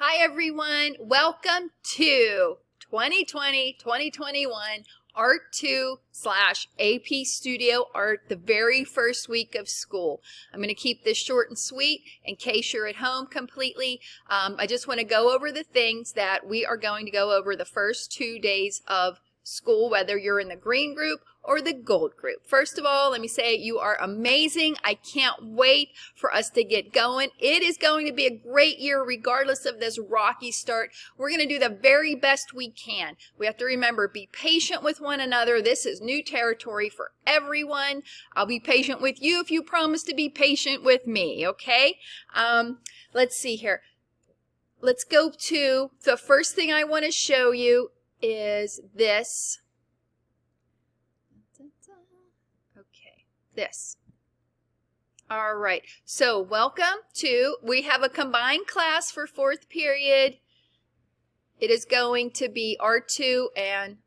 Hi everyone, welcome to 2020-2021 Art 2/AP Studio Art, the very first week of school. I'm going to keep this short and sweet in case you're at home completely. I just want to go over the things that we are going to go over the first 2 days of school, whether you're in the green group or the gold group. First of all, let me say you are amazing. I can't wait for us to get going. It is going to be a great year regardless of this rocky start. We're going to do the very best we can. We have to remember, be patient with one another. This is new territory for everyone. I'll be patient with you if you promise to be patient with me, okay? Let's see here. Let's go to the first thing I want to show you is this. Okay, this. All right, so welcome to, we have a combined class for 4th period. It is going to be R2 and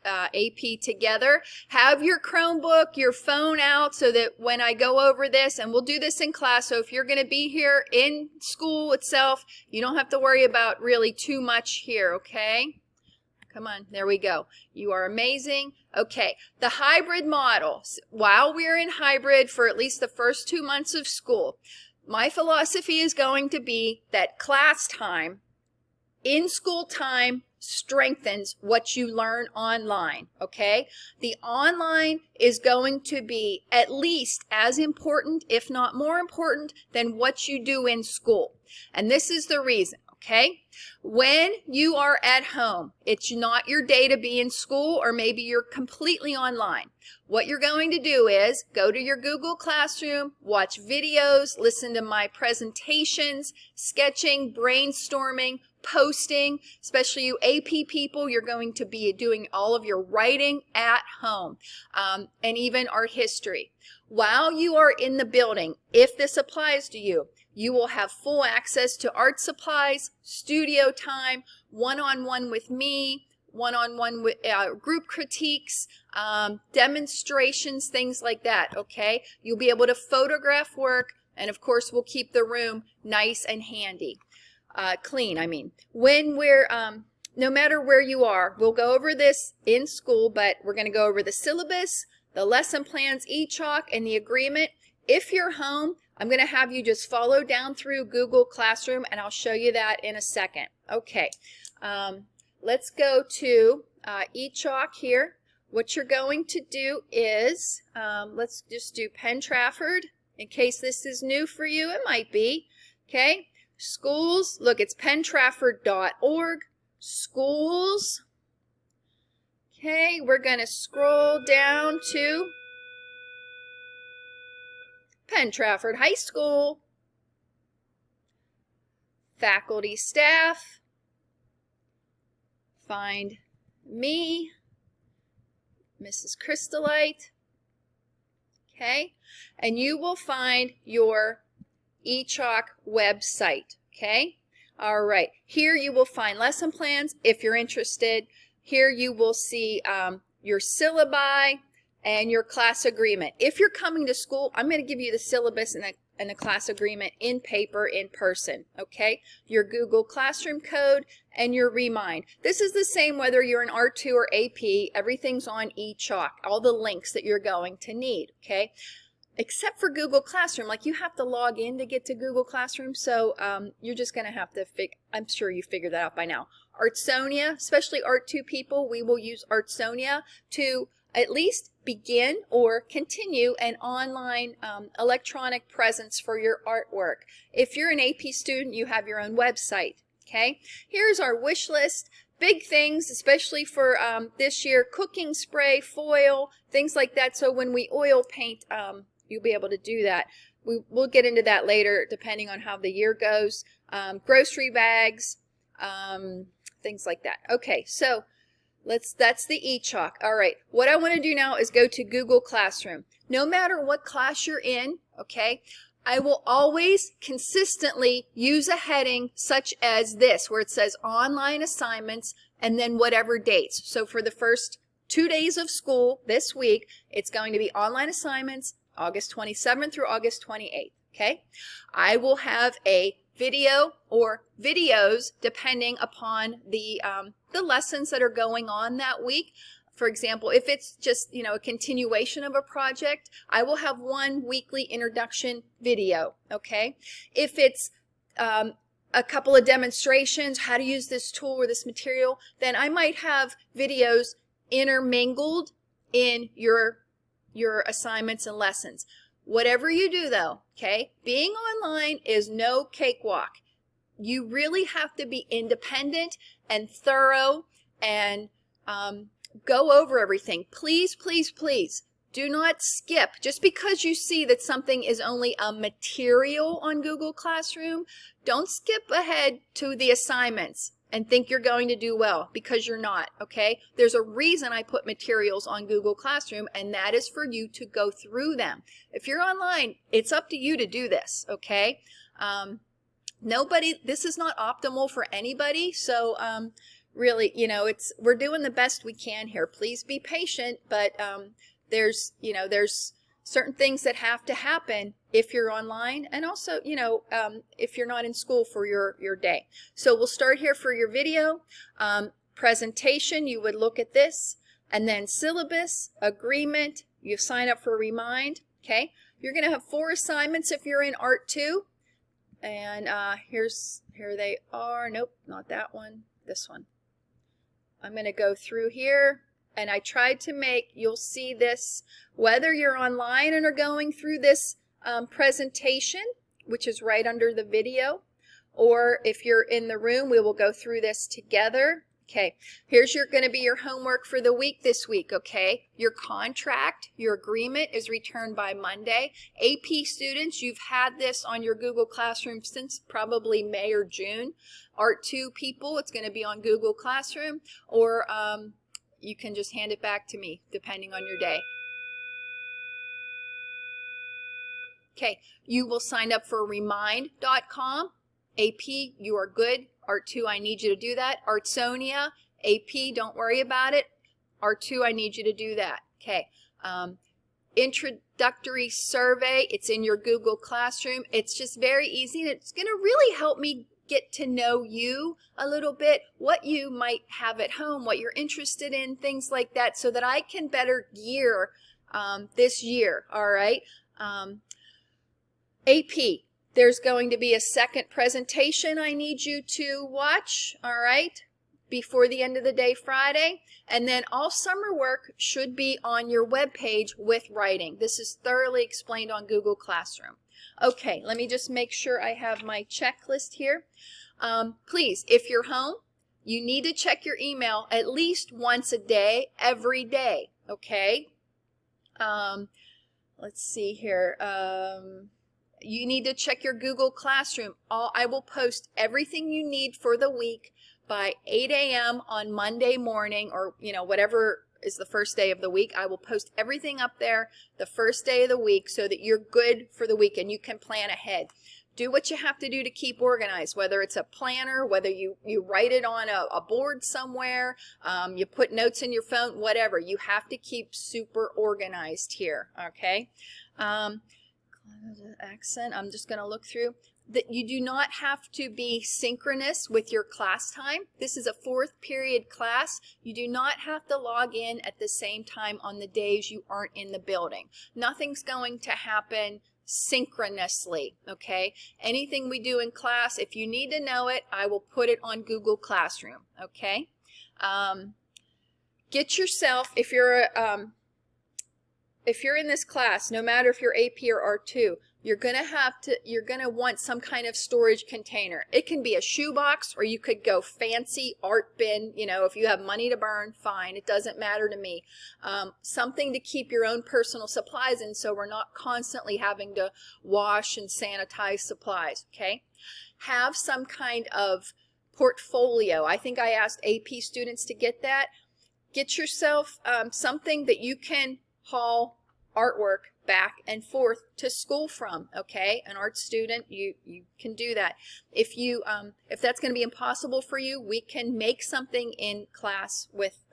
AP together. Have your Chromebook, your phone out so that when I go over this, and we'll do this in class, so if you're going to be here in school itself, you don't have to worry about really too much here, okay? Come on, there we go. You are amazing. Okay, the hybrid model. While we're in hybrid for at least the first 2 months of school, my philosophy is going to be that class time, in-school time, strengthens what you learn online, okay? The online is going to be at least as important, if not more important, than what you do in school. And this is the reason. Okay, when you are at home, it's not your day to be in school, or maybe you're completely online. What you're going to do is go to your Google Classroom, watch videos, listen to my presentations, sketching, brainstorming, posting. Especially you AP people, you're going to be doing all of your writing at home, and even art history. While you are in the building, if this applies to you, you will have full access to art supplies, studio time, one-on-one with me, one-on-one with group critiques, demonstrations, things like that, okay? You'll be able to photograph work, and of course we'll keep the room nice and handy, clean, I mean. When we're, no matter where you are, we'll go over this in school, but we're going to go over the syllabus, the lesson plans, e-chalk, and the agreement. If you're home, I'm going to have you just follow down through Google Classroom, and I'll show you that in a second. Okay, let's go to e-chalk here. What you're going to do is, let's just do Penn Trafford, in case this is new for you. It might be. Okay, schools, look, it's penntrafford.org, schools. Okay, we're going to scroll down to Penn Trafford High School, faculty, staff, find me, Mrs. Crystallite, okay, and you will find your e-chalk website, okay. All right, here you will find lesson plans if you're interested. Here you will see your syllabi and your class agreement. If you're coming to school, I'm going to give you the syllabus and the class agreement in paper, in person, okay? Your Google Classroom code and your Remind. This is the same whether you're in R2 or AP. Everything's on e-chalk, all the links that you're going to need, okay? Except for Google Classroom, like you have to log in to get to Google Classroom, so you're just going to have to I'm sure you figured that out by now. Artsonia, especially Art 2 people, we will use Artsonia to at least begin or continue an online electronic presence for your artwork. If you're an AP student, you have your own website, okay? Here's our wish list. Big things, especially for this year, cooking spray, foil, things like that, so when we oil paint, you'll be able to do that. We'll get into that later depending on how the year goes. Grocery bags, things like that. Okay, so that's the e-chalk. All right, what I want to do now is go to Google Classroom. No matter what class you're in, okay, I will always consistently use a heading such as this, where it says online assignments and then whatever dates. So for the first 2 days of school this week, it's going to be online assignments, August 27th through August 28th, okay? I will have a video or videos depending upon the lessons that are going on that week. For example, if it's just, a continuation of a project, I will have one weekly introduction video, okay? If it's a couple of demonstrations, how to use this tool or this material, then I might have videos intermingled in your assignments and lessons. Whatever you do though, okay, being online is no cakewalk. You really have to be independent and thorough and go over everything. Please, please, please do not skip. Just because you see that something is only a material on Google Classroom, don't skip ahead to the assignments and think you're going to do well, because you're not, okay? There's a reason I put materials on Google Classroom, and that is for you to go through them. If you're online, it's up to you to do this, okay? This is not optimal for anybody, so really, we're doing the best we can here. Please be patient, but there's certain things that have to happen if you're online, and also, if you're not in school for your day. So we'll start here for your video. Presentation, you would look at this, and then syllabus, agreement, you sign up for Remind, okay? You're going to have 4 assignments if you're in Art 2, and here they are. Nope, not that one, this one. I'm going to go through here. And I tried to make, you'll see this, whether you're online and are going through this presentation, which is right under the video, or if you're in the room, we will go through this together. Okay, here's going to be your homework for the week this week, okay? Your contract, your agreement is returned by Monday. AP students, you've had this on your Google Classroom since probably May or June. Art 2 people, it's going to be on Google Classroom, or you can just hand it back to me, depending on your day. Okay, you will sign up for Remind.com. AP, you are good. Art 2, I need you to do that. Artsonia, AP, don't worry about it. Art 2, I need you to do that. Okay, introductory survey, it's in your Google Classroom. It's just very easy, and it's going to really help me get to know you a little bit, what you might have at home, what you're interested in, things like that, so that I can better gear this year, all right? AP, there's going to be a second presentation I need you to watch, all right, before the end of the day Friday, and then all summer work should be on your web page with writing. This is thoroughly explained on Google Classroom. Okay, let me just make sure I have my checklist here. Please, if you're home, you need to check your email at least once a day, every day, okay? Let's see here. You need to check your Google Classroom. I will post everything you need for the week by 8 a.m. on Monday morning, or, whatever is the first day of the week. I will post everything up there the first day of the week so that you're good for the week and you can plan ahead. Do what you have to do to keep organized, whether it's a planner, whether you write it on a board somewhere, you put notes in your phone, whatever. You have to keep super organized here, okay? Accent, I'm just going to look through. That you do not have to be synchronous with your class time. This is a 4th period class. You do not have to log in at the same time on the days you aren't in the building. Nothing's going to happen synchronously, okay? Anything we do in class, if you need to know it, I will put it on Google Classroom, okay? Get yourself, if you're in this class, no matter if you're AP or R2, you're gonna want some kind of storage container. It can be a shoebox, or you could go fancy art bin. If you have money to burn, fine. It doesn't matter to me. Something to keep your own personal supplies in, so we're not constantly having to wash and sanitize supplies, okay? Have some kind of portfolio. I think I asked AP students to get that. Get yourself something that you can haul artwork back and forth to school from, okay? An art student, you can do that. If that's going to be impossible for you, we can make something in class with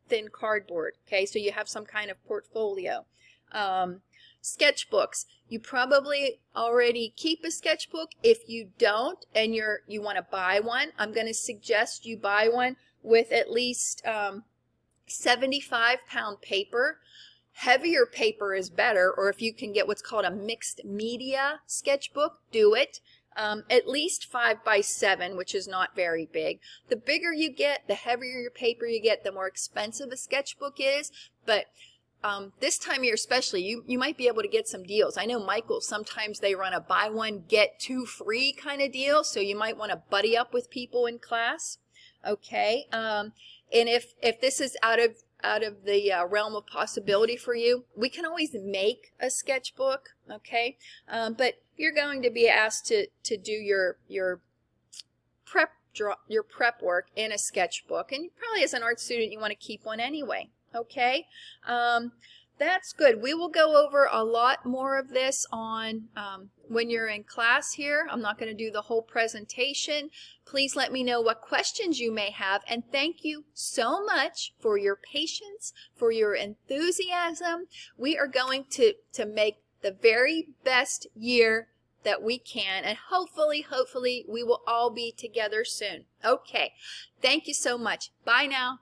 thin cardboard, okay? So you have some kind of portfolio. Sketchbooks. You probably already keep a sketchbook. If you don't and you want to buy one, I'm going to suggest you buy one with at least 75-pound paper. Heavier paper is better, or if you can get what's called a mixed media sketchbook, do it. At least 5 by 7, which is not very big. The bigger you get, the heavier your paper you get, the more expensive a sketchbook is. But this time of year especially, you might be able to get some deals. I know Michael, sometimes they run a buy one, get two free kind of deal, so you might want to buddy up with people in class. Okay, and if this is out of the realm of possibility for you, we can always make a sketchbook, okay? But you're going to be asked to do your prep work in a sketchbook, and probably as an art student you want to keep one anyway, okay? That's good. We will go over a lot more of this on when you're in class here. I'm not going to do the whole presentation. Please let me know what questions you may have, and thank you so much for your patience, for your enthusiasm. We are going to make the very best year that we can, and hopefully we will all be together soon. Okay, thank you so much. Bye now.